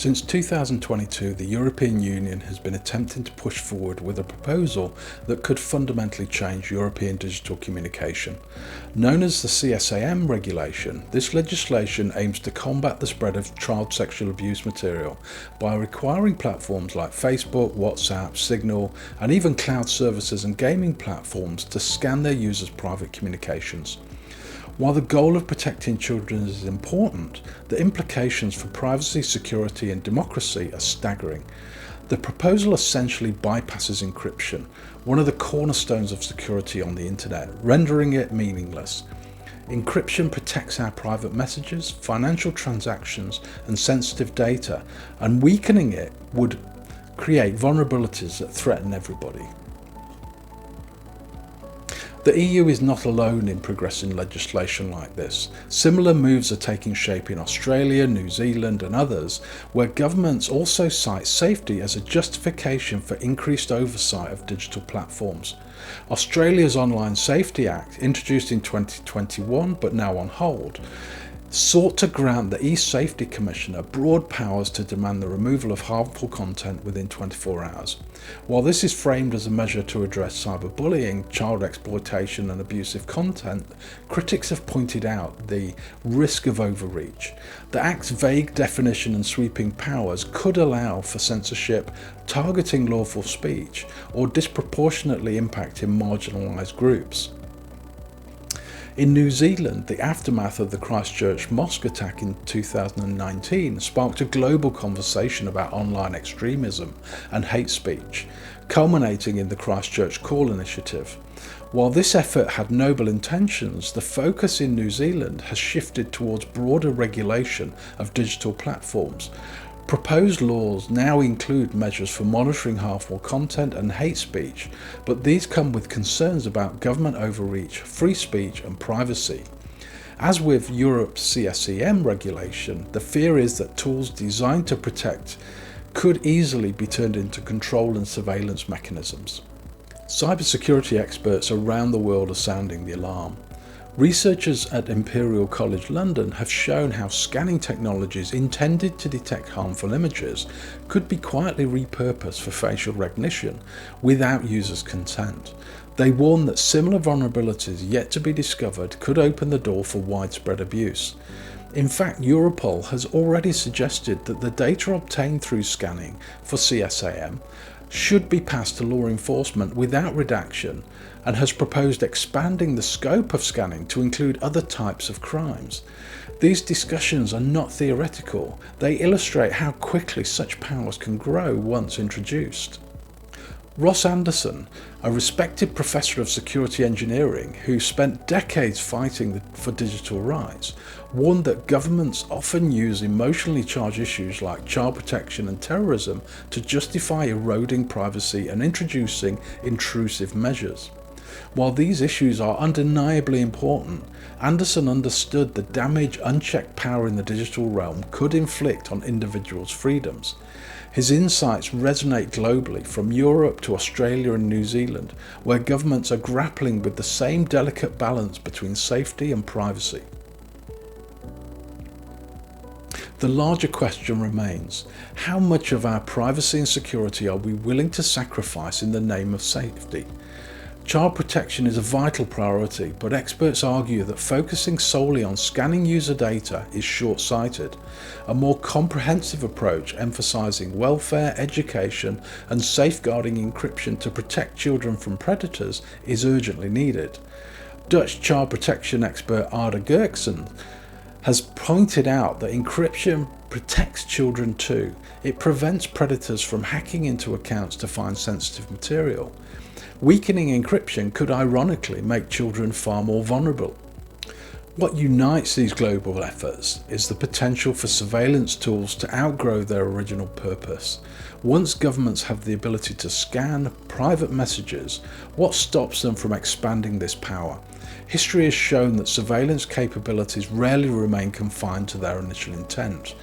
Since 2022, the European Union has been attempting to push forward with a proposal that could fundamentally change European digital communication. Known as the CSAM regulation, this legislation aims to combat the spread of child sexual abuse material by requiring platforms like Facebook, WhatsApp, Signal, and even cloud services and gaming platforms to scan their users' private communications. While the goal of protecting children is important, the implications for privacy, security and democracy are staggering. The proposal essentially bypasses encryption, one of the cornerstones of security on the internet, rendering it meaningless. Encryption protects our private messages, financial transactions and sensitive data, and weakening it would create vulnerabilities that threaten everybody. The EU is not alone in progressing legislation like this. Similar moves are taking shape in Australia, New Zealand and others, where governments also cite safety as a justification for increased oversight of digital platforms. Australia's Online Safety Act, introduced in 2021 but now on hold, sought to grant the e-Safety Commissioner broad powers to demand the removal of harmful content within 24 hours. While this is framed as a measure to address cyberbullying, child exploitation and abusive content, critics have pointed out the risk of overreach. The Act's vague definition and sweeping powers could allow for censorship, targeting lawful speech, or disproportionately impacting marginalised groups. In New Zealand, the aftermath of the Christchurch mosque attack in 2019 sparked a global conversation about online extremism and hate speech, culminating in the Christchurch Call initiative. While this effort had noble intentions, the focus in New Zealand has shifted towards broader regulation of digital platforms. Proposed laws now include measures for monitoring harmful content and hate speech, but these come with concerns about government overreach, free speech and privacy. As with Europe's CSAM regulation, the fear is that tools designed to protect could easily be turned into control and surveillance mechanisms. Cybersecurity experts around the world are sounding the alarm. Researchers at Imperial College London have shown how scanning technologies intended to detect harmful images could be quietly repurposed for facial recognition without users' consent. They warn that similar vulnerabilities yet to be discovered could open the door for widespread abuse. In fact, Europol has already suggested that the data obtained through scanning for CSAM should be passed to law enforcement without redaction, and has proposed expanding the scope of scanning to include other types of crimes. These discussions are not theoretical, they illustrate how quickly such powers can grow once introduced. Ross Anderson, a respected professor of security engineering who spent decades fighting for digital rights, warned that governments often use emotionally charged issues like child protection and terrorism to justify eroding privacy and introducing intrusive measures. While these issues are undeniably important, Anderson understood the damage unchecked power in the digital realm could inflict on individuals' freedoms. His insights resonate globally, from Europe to Australia and New Zealand, where governments are grappling with the same delicate balance between safety and privacy. The larger question remains: how much of our privacy and security are we willing to sacrifice in the name of safety? Child protection is a vital priority, but experts argue that focusing solely on scanning user data is short-sighted. A more comprehensive approach emphasising welfare, education and safeguarding encryption to protect children from predators is urgently needed. Dutch child protection expert Ada Gerksen has pointed out that encryption protects children too. It prevents predators from hacking into accounts to find sensitive material. Weakening encryption could ironically make children far more vulnerable. What unites these global efforts is the potential for surveillance tools to outgrow their original purpose. Once governments have the ability to scan private messages, what stops them from expanding this power? History has shown that surveillance capabilities rarely remain confined to their initial intent.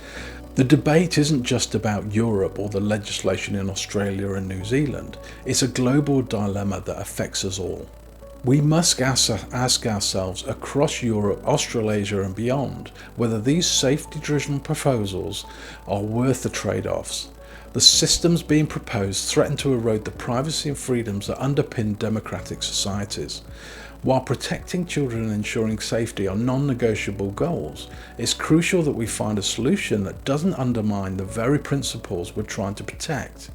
The debate isn't just about Europe or the legislation in Australia and New Zealand, it's a global dilemma that affects us all. We must ask ourselves across Europe, Australasia and beyond whether these safety-driven proposals are worth the trade-offs. The systems being proposed threaten to erode the privacy and freedoms that underpin democratic societies. While protecting children and ensuring safety are non-negotiable goals, it's crucial that we find a solution that doesn't undermine the very principles we're trying to protect.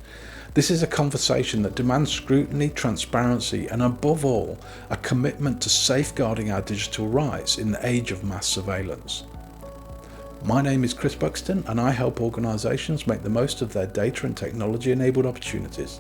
This is a conversation that demands scrutiny, transparency, and above all, a commitment to safeguarding our digital rights in the age of mass surveillance. My name is Chris Buxton, and I help organisations make the most of their data and technology-enabled opportunities.